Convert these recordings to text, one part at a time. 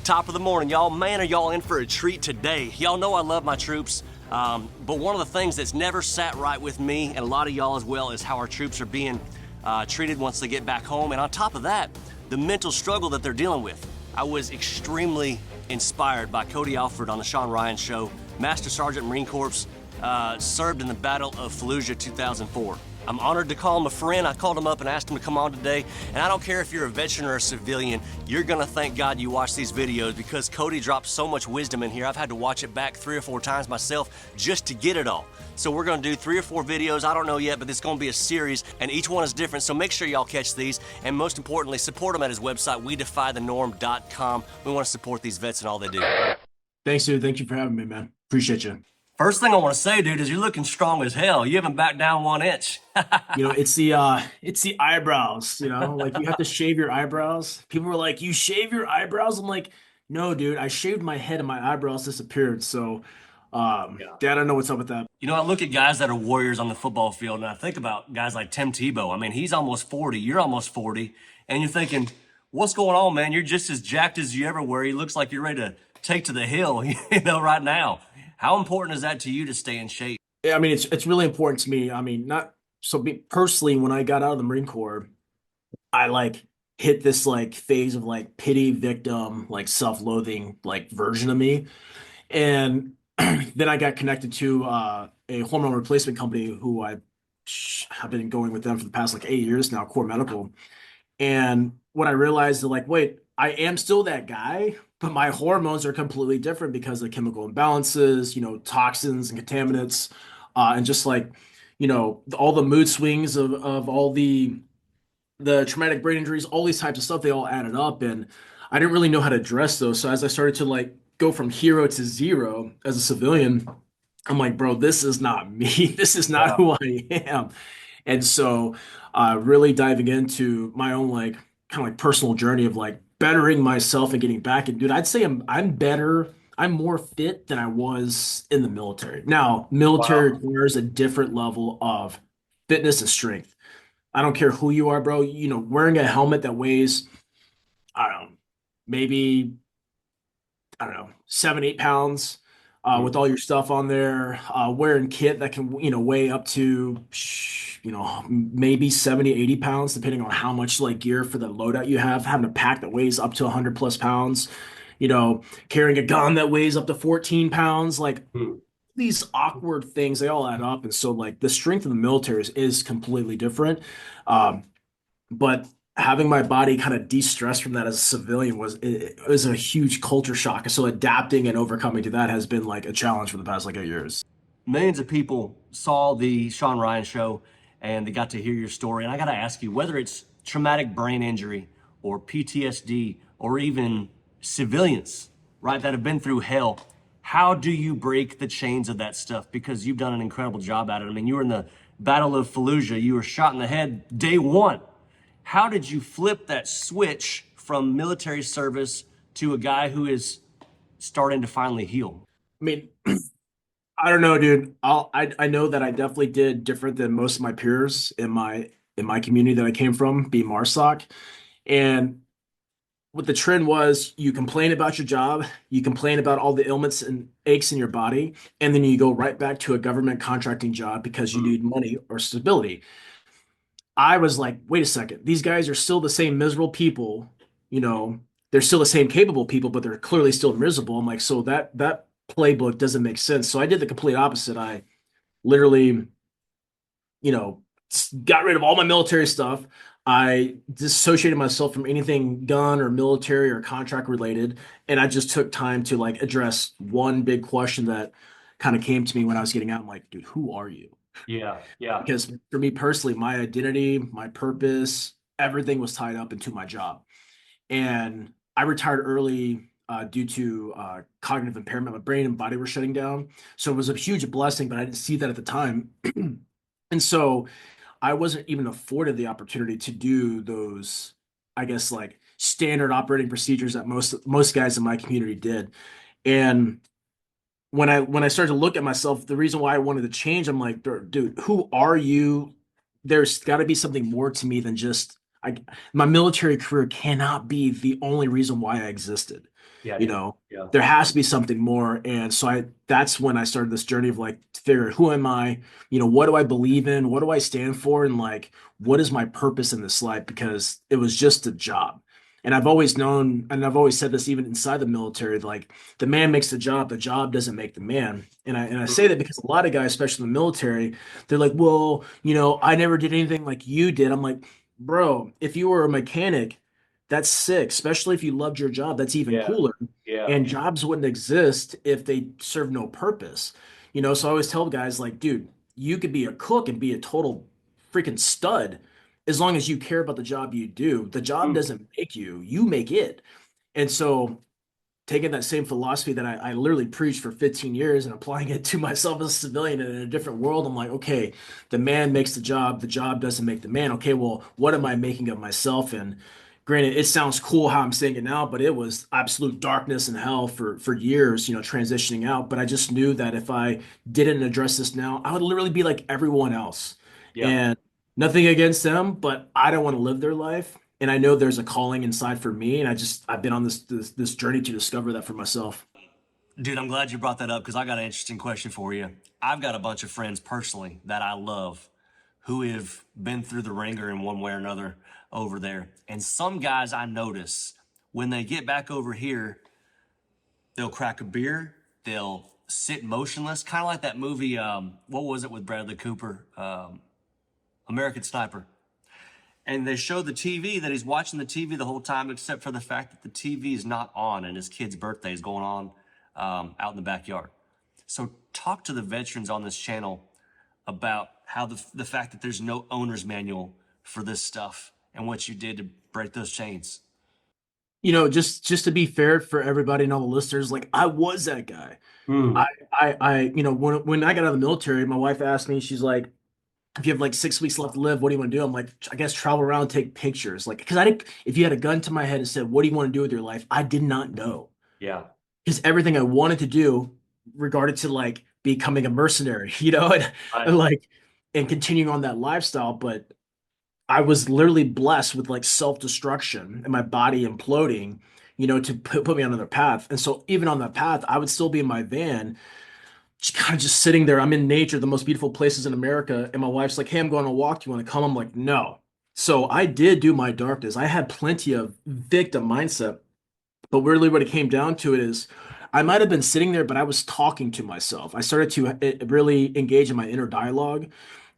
Top of the morning, y'all. Man, are y'all in for a treat today. Y'all know I love my troops, but one of the things that's never sat right with me, and a lot of y'all as well, is how our troops are being treated once they get back home. And on top of that, the mental struggle that they're dealing with. I was extremely inspired by Cody Alford on the Sean Ryan Show. Master Sergeant Marine Corps, served in the Battle of Fallujah 2004. I'm honored to call him a friend. I called him up and asked him to come on today. And I don't care if you're a veteran or a civilian, you're gonna thank God you watch these videos because Cody drops so much wisdom in here. I've had to watch it back 3 or 4 times myself just to get it all. So we're gonna do 3 or 4 videos, I don't know yet, but it's gonna be a series and each one is different. So make sure y'all catch these. And most importantly, support him at his website, WeDefyTheNorm.com. We wanna support these vets and all they do. Thanks, dude. Thank you for having me, man. Appreciate you. First thing I want to say, dude, is you're looking strong as hell. You haven't backed down 1 inch. It's the eyebrows, like you have to shave your eyebrows. People were like, "You shave your eyebrows?" I'm like, "No, dude, I shaved my head and my eyebrows disappeared." So, Dad, I don't know what's up with that. You know, I look at guys that are warriors on the football field, and I think about guys like Tim Tebow. I mean, he's almost 40. You're almost 40. And you're thinking, what's going on, man? You're just as jacked as you ever were. You looks like you're ready to take to the hill, right now. How important is that to you to stay in shape? Yeah, I mean, it's really important to me. I mean, not so me personally, when I got out of the Marine Corps, I like hit this like phase of like pity victim, like self-loathing, like version of me. And then I got connected to a hormone replacement company who have been going with them for the past like 8 years now, Core Medical. And what I realized is like, wait, I am still that guy, but my hormones are completely different because of chemical imbalances, toxins and contaminants, and just like, all the mood swings of all the traumatic brain injuries, all these types of stuff, they all added up. And I didn't really know how to address those. So as I started to like go from hero to zero as a civilian, I'm like, bro, this is not me. This is not who I am. And so, really diving into my own like kind of like personal journey of like bettering myself and getting back. And dude, I'd say I'm better. I'm more fit than I was in the military. Now, military requires a different level of fitness and strength. I don't care who you are, bro. Wearing a helmet that weighs, I don't know, maybe, I don't know, 7, 8 pounds, with all your stuff on there, wearing kit that can, weigh up to, maybe 70, 80 pounds, depending on how much like gear for the loadout you have, having a pack that weighs up to 100 plus pounds, carrying a gun that weighs up to 14 pounds, like these awkward things, they all add up. And so like the strength of the military is completely different. Um, but having my body kind of de-stress from that as a civilian it was a huge culture shock. So adapting and overcoming to that has been like a challenge for the past like 8 years. Millions of people saw the Sean Ryan Show and they got to hear your story. And I got to ask you, whether it's traumatic brain injury or PTSD or even civilians, right, that have been through hell, how do you break the chains of that stuff? Because you've done an incredible job at it. I mean, you were in the Battle of Fallujah. You were shot in the head day 1. How did you flip that switch from military service to a guy who is starting to finally heal? I mean, I don't know, dude. I know that I definitely did different than most of my peers in my community that I came from, being MARSOC. And what the trend was, you complain about your job, you complain about all the ailments and aches in your body, and then you go right back to a government contracting job because you need money or stability. I was like, wait a second, these guys are still the same miserable people, you know, they're still the same capable people, but they're clearly still miserable. I'm like, so that playbook doesn't make sense. So I did the complete opposite. I literally, got rid of all my military stuff. I dissociated myself from anything gun or military or contract related, and I just took time to like address one big question that kind of came to me when I was getting out. I'm like, dude, who are you? Yeah, yeah. Because for me personally, my identity, my purpose, everything was tied up into my job. And I retired early due to cognitive impairment. My brain and body were shutting down. So it was a huge blessing, but I didn't see that at the time. And so I wasn't even afforded the opportunity to do those, I guess, like standard operating procedures that most guys in my community did. And when I started to look at myself, the reason why I wanted to change, I'm like, dude, who are you? There's got to be something more to me than just I. My military career cannot be the only reason why I existed. Yeah, You dude. know, Yeah. there has to be something more. And so that's when I started this journey of like figuring who am I? What do I believe in? What do I stand for? And like, what is my purpose in this life? Because it was just a job. And I've always known, and I've always said this even inside the military, like the man makes the job doesn't make the man. And I say Mhm. that because a lot of guys, especially in the military, they're like, well, I never did anything like you did. I'm like, bro, if you were a mechanic, that's sick, especially if you loved your job, that's even Yeah. cooler. Yeah. And jobs wouldn't exist if they serve no purpose. So I always tell guys like, dude, you could be a cook and be a total freaking stud as long as you care about the job you do. The job Mm. doesn't make you, you make it. And so taking that same philosophy that I literally preached for 15 years and applying it to myself as a civilian in a different world, I'm like, okay, the man makes the job doesn't make the man. Okay, well, what am I making of myself? And granted, it sounds cool how I'm saying it now, but it was absolute darkness and hell for years, transitioning out. But I just knew that if I didn't address this now, I would literally be like everyone else. Yeah. And nothing against them, but I don't want to live their life. And I know there's a calling inside for me, and I've been on this journey to discover that for myself. Dude, I'm glad you brought that up because I got an interesting question for you. I've got a bunch of friends personally that I love who have been through the ringer in one way or another over there. And some guys I notice when they get back over here, they'll crack a beer, they'll sit motionless, kind of like that movie. What was it with Bradley Cooper? American Sniper. And they show the TV that he's watching the TV the whole time, except for the fact that the TV is not on and his kid's birthday is going on out in the backyard. So talk to the veterans on this channel about how the fact that there's no owner's manual for this stuff and what you did to break those chains. Just to be fair for everybody and all the listeners, like I was that guy. I Mm. when I got out of the military, my wife asked me, she's like, if you have like 6 weeks left to live, what do you want to do? I'm like, I guess travel around, take pictures. Like, because I didn't, if you had a gun to my head and said, what do you want to do with your life? I did not know. Yeah. Because everything I wanted to do regarded to like becoming a mercenary, and Right. like and continuing on that lifestyle. But I was literally blessed with like self-destruction and my body imploding, to put me on another path. And so even on that path, I would still be in my van, just kind of just sitting there. I'm in nature, the most beautiful places in America. And my wife's like, hey, I'm going on a walk. Do you want to come? I'm like, no. So I did do my darkness. I had plenty of victim mindset. But really, what it came down to it is I might have been sitting there, but I was talking to myself. I started to really engage in my inner dialogue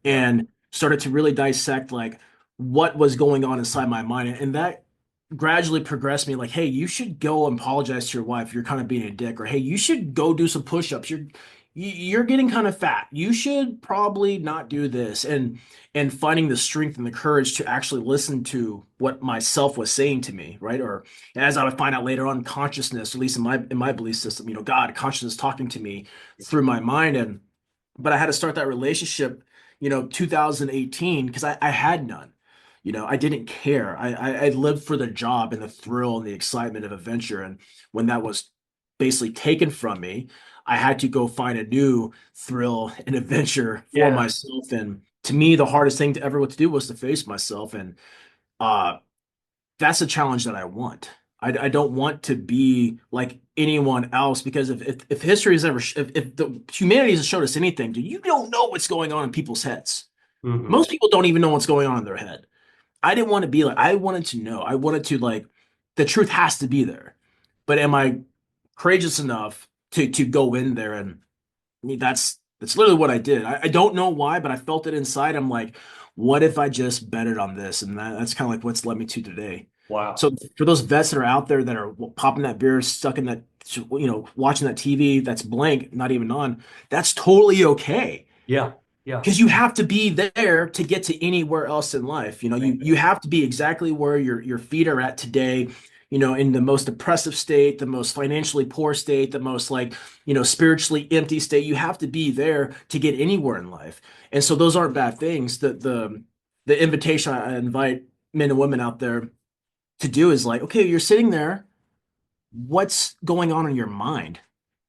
Yeah. and started to really dissect like what was going on inside my mind. And that gradually progressed me like, hey, you should go and apologize to your wife. You're kind of being a dick, or hey, you should go do some push-ups. You're getting kind of fat. You should probably not do this. And finding the strength and the courage to actually listen to what myself was saying to me, right? Or as I would find out later on, consciousness, at least in my belief system, God, consciousness talking to me through my mind. And but I had to start that relationship, 2018, because I had none. I didn't care. I lived for the job and the thrill and the excitement of adventure. And when that was basically taken from me, I had to go find a new thrill and adventure for Yeah. myself. And to me, the hardest thing to ever what to do was to face myself. And uh, that's a challenge that I want. I don't want to be like anyone else because if history has ever if the humanity has showed us anything, dude, you don't know what's going on in people's heads. Hmm. Most people don't even know what's going on in their head. I didn't want to be like I wanted to know. I wanted to like the truth has to be there. But am I courageous enough to go in there and I mean, that's literally what I did. I don't know why, but I felt it inside. I'm like, what if I just betted on this? And that's kind of like what's led me to today. Wow. So for those vets that are out there that are popping that beer, stuck in that, watching that TV that's blank, not even on, that's totally okay Yeah. Yeah. because you have to be there to get to anywhere else in life. You have to be exactly where your feet are at today, in the most depressive state, the most financially poor state, the most like, spiritually empty state. You have to be there to get anywhere in life. And so those aren't bad things. The invitation I invite men and women out there to do is like, okay, you're sitting there. What's going on in your mind?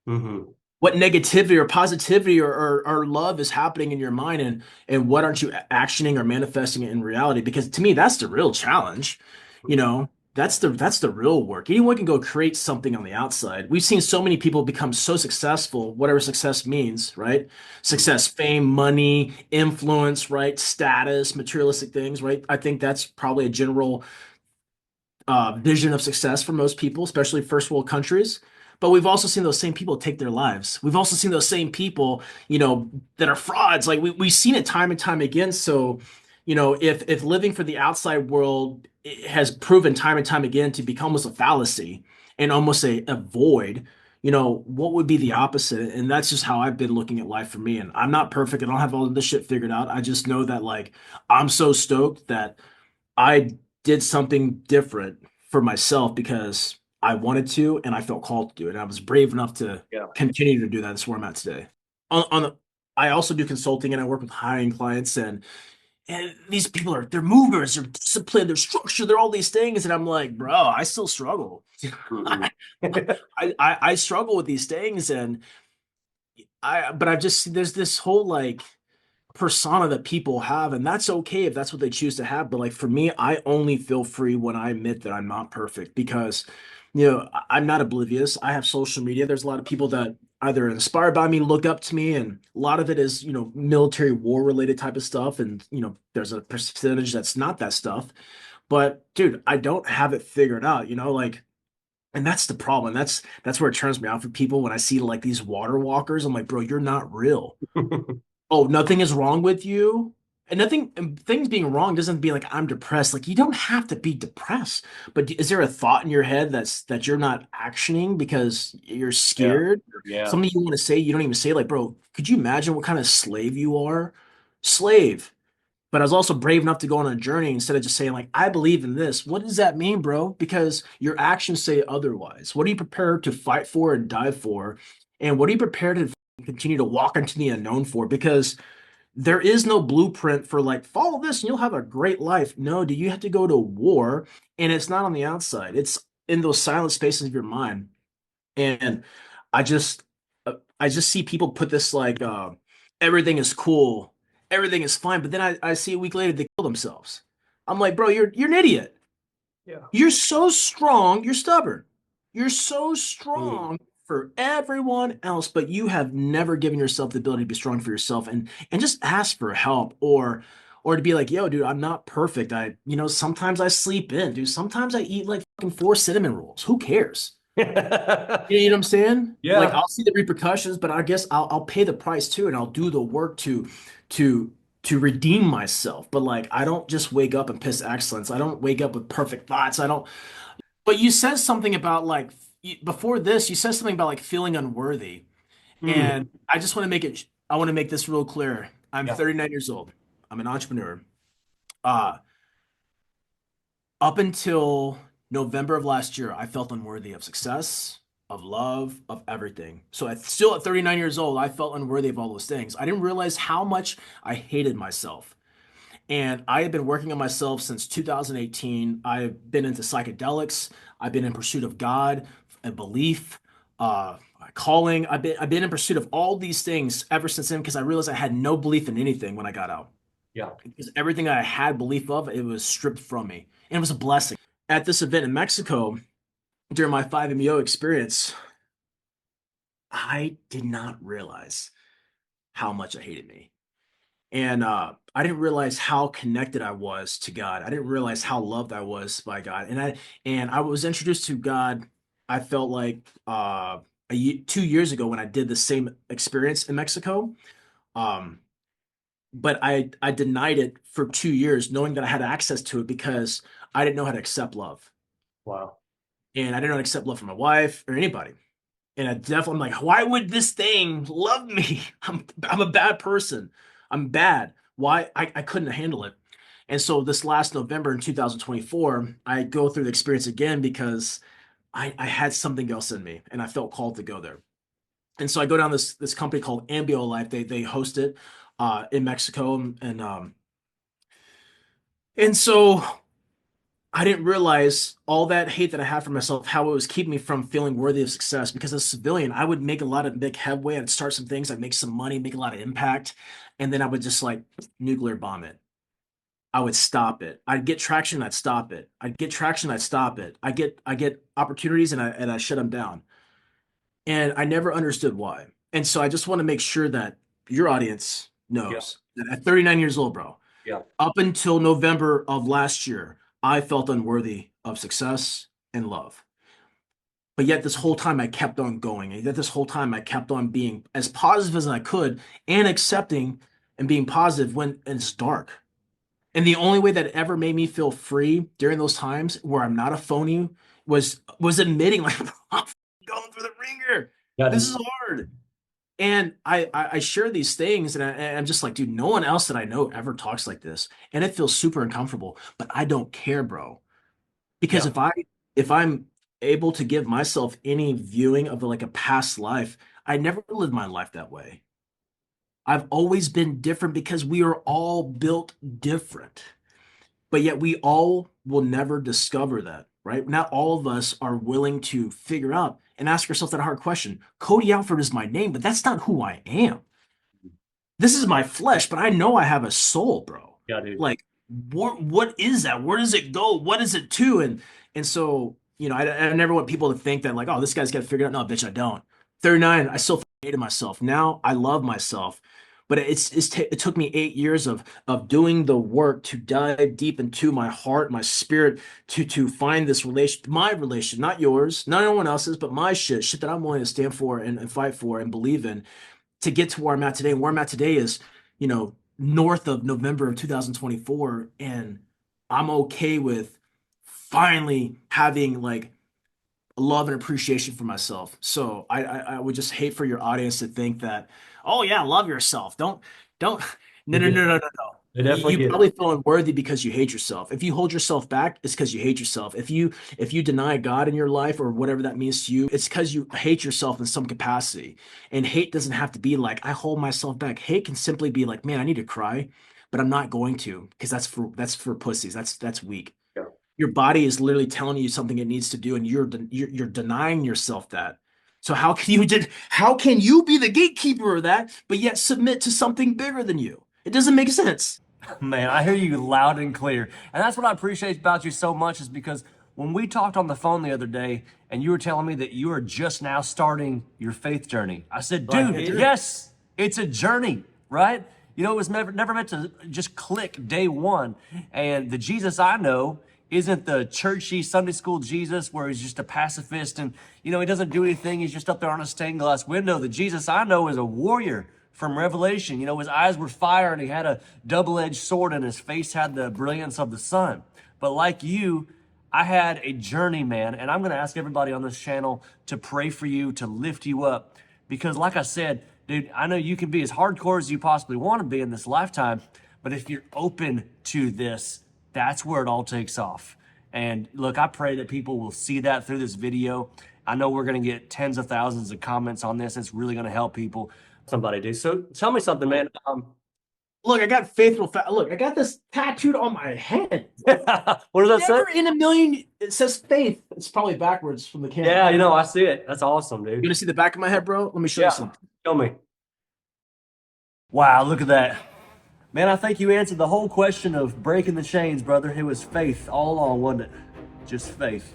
Hmm. What negativity or positivity or love is happening in your mind and what aren't you actioning or manifesting it in reality? Because to me, that's the real challenge, you know. That's the real work. Anyone can go create something on the outside. We've seen so many people become so successful, whatever success means, right? Mhm. Success, fame, money, influence, right? Status, materialistic things, right? I think that's probably a general vision of success for most people, especially first world countries. But we've also seen those same people take their lives. We've also seen those same people, that are frauds. Like we've seen it time and time again. So, if living for the outside world has proven time and time again to become almost a fallacy and almost a void, what would be the opposite? And that's just how I've been looking at life for me. And I'm not perfect. I don't have all of this shit figured out. I just know that like I'm so stoked that I did something different for myself because I wanted to and I felt called to do it. And I was brave enough to Yeah. continue to do that. That's where I'm at today. I also do consulting and I work with hiring clients and these people they're movers, they're disciplined, they're structured, they're all these things. And I'm like, bro, I still struggle. Mhm. I, I struggle with these things but I've just there's this whole like persona that people have, and that's okay if that's what they choose to have. But like for me, I only feel free when I admit that I'm not perfect because, I'm not oblivious. I have social media. There's a lot of people that either inspired by me, look up to me, and a lot of it is, military war related type of stuff. And, there's a percentage that's not that stuff. But dude, I don't have it figured out, like, and that's the problem. That's where it turns me off with people when I see like these water walkers. I'm like, bro, you're not real. Oh, nothing is wrong with you. And nothing, and things being wrong doesn't be like I'm depressed. Like you don't have to be depressed. But is there a thought in your head that you're not actioning because you're Yeah. scared? Or Yeah. something you want to say, you don't even say, like, bro, could you imagine what kind of slave you are? Slave. But I was also brave enough to go on a journey instead of just saying, like, I believe in this. What does that mean, bro? Because your actions say otherwise. What are you prepared to fight for and die for? And what are you prepared to continue to walk into the unknown for? Because there is no blueprint for like follow this and you'll have a great life. No, do you have to go to war? And it's not on the outside. It's in those silent spaces of your mind. And I just I just see people put this like everything is cool, everything is fine, but then I see a week later they kill themselves. I'm like, bro, you're an idiot. Yeah. You're so strong, you're stubborn. You're so Mm. strong for everyone else, but you have never given yourself the ability to be strong for yourself and just ask for help or to be like, yo, dude, I'm not perfect. Sometimes I sleep in, dude. Sometimes I eat like fucking four cinnamon rolls. Who cares? You know what I'm saying? Like Yeah. I'll see the repercussions, but I guess I'll pay the price too, and I'll do the work to to redeem myself. But like I don't just wake up and piss excellence. I don't wake up with perfect thoughts. I don't. But you said something about like before this, you said something about like feeling unworthy, Mm. and I just want to make it. I want to make this real clear. I'm Yeah. 39 years old. I'm an entrepreneur. Uh, Up until November of last year, I felt unworthy of success, of love, of everything. So still at 39 years old, I felt unworthy of all those things. I didn't realize how much I hated myself. And I have been working on myself since 2018. I've been into psychedelics. I've been in pursuit of God and belief, calling. I've been in pursuit of all these things ever since then because I realized I had no belief in anything when I got out. Yeah. Because everything I had belief of, it was stripped from me. And it was a blessing. At this event in Mexico, during my 5MEO experience, I did not realize how much I hated me. And I didn't realize how connected I was to God. I didn't realize how loved I was by God. And I was introduced to God, I felt like 2 years ago when I did the same experience in Mexico. Um, but I denied it for 2 years, knowing that I had access to it because I didn't know how to accept love. Wow. And I didn't know how to accept love from my wife or anybody. And I definitely, I'm like, why would this thing love me? I'm a bad person. I'm bad. Why? I couldn't handle it. And so this last November in 2024, I go through the experience again because I had something else in me and I felt called to go there. And so I go down this company called Ambio Life. They host it in Mexico. And so I didn't realize all that hate that I had for myself, how it was keeping me from feeling worthy of success. Because as a civilian, I would make a lot of big headway. I'd start some things, I'd make some money, make a lot of impact, and then I would just like nuclear bomb it. I would stop it. I'd get traction, I'd stop it. I'd get traction, I'd stop it. I get opportunities and I shut them down. And I never understood why. And so I just want to make sure that your audience Yeah. knows that at 39 years old, bro, Yeah. up until November of last year, I felt unworthy of success and love. But yet this whole time I kept on going. And yet this whole time I kept on being as positive as I could and accepting and being positive when it's dark. And the only way that ever made me feel free during those times where I'm not a phony was admitting like I'm going through the ringer. Yeah, This dude. is hard. And I share these things and I'm just like, dude, no one else that I know ever talks like this. And it feels super uncomfortable, but I don't care, bro. Because Yeah. if I'm able to give myself any viewing of like a past life, I never lived my life that way. I've always been different because we are all built different. But yet we all will never discover that, right? Not all of us are willing to figure out and ask ourselves that hard question. Cody Alford is my name, but that's not who I am. This is my flesh, but I know I have a soul, bro. Yeah, dude. Like, what is that? Where does it go? What is it to? And so, I never want people to think that like, oh, this guy's got to figure it out. No, bitch, I don't. 39, I still hated myself. Now I love myself. But it took me 8 years of doing the work to dive deep into my heart, my spirit, to find this my relation, not yours, not anyone else's, but my shit that I'm willing to stand for and fight for and believe in to get to where I'm at today. And where I'm at today is, north of November of 2024. And I'm okay with finally having like love and appreciation for myself. So I would just hate for your audience to think that, oh yeah, love yourself. Don't no They no get no it. no no no. They You, definitely you get it. probably feel unworthy because you hate yourself. If you hold yourself back, it's because you hate yourself. If you deny God in your life or whatever that means to you, it's because you hate yourself in some capacity. And hate doesn't have to be like I hold myself back. Hate can simply be like, man, I need to cry, but I'm not going to because that's for pussies. That's weak. Yeah. Your body is literally telling you something it needs to do, and you're denying yourself that. So how can you be the gatekeeper of that, but yet submit to something bigger than you? It doesn't make sense. Man, I hear you loud and clear. And that's what I appreciate about you so much is because when we talked on the phone the other day and you were telling me that you are just now starting your faith journey, I said, Like, dude, yes, it's a journey, right? You know, it was never meant to just click day one. And the Jesus I know isn't the churchy Sunday school Jesus where he's just a pacifist and, he doesn't do anything. He's just up there on a stained glass window. The Jesus I know is a warrior from Revelation. His eyes were fire and he had a double-edged sword and his face had the brilliance of the sun. But like you, I had a journey, man, and I'm going to ask everybody on this channel to pray for you, to lift you up. Because like I said, dude, I know you can be as hardcore as you possibly want to be in this lifetime, but if you're open to this, that's where it all takes off. And look, I pray that people will see that through this video. I know we're going to get tens of thousands of comments on this. It's really going to help people. Somebody do. So tell me something, man. Look, I got look, I got this tattooed on my head. What does that Never say? in a million. It says faith. It's probably backwards from the camera. Yeah, I see it. That's awesome, You dude. gonna see the back of my head, bro? Let me show you Yeah, something. show me. Wow, look at that. Man, I think you answered the whole question of breaking the chains, brother. It was faith all along, wasn't it? Just faith.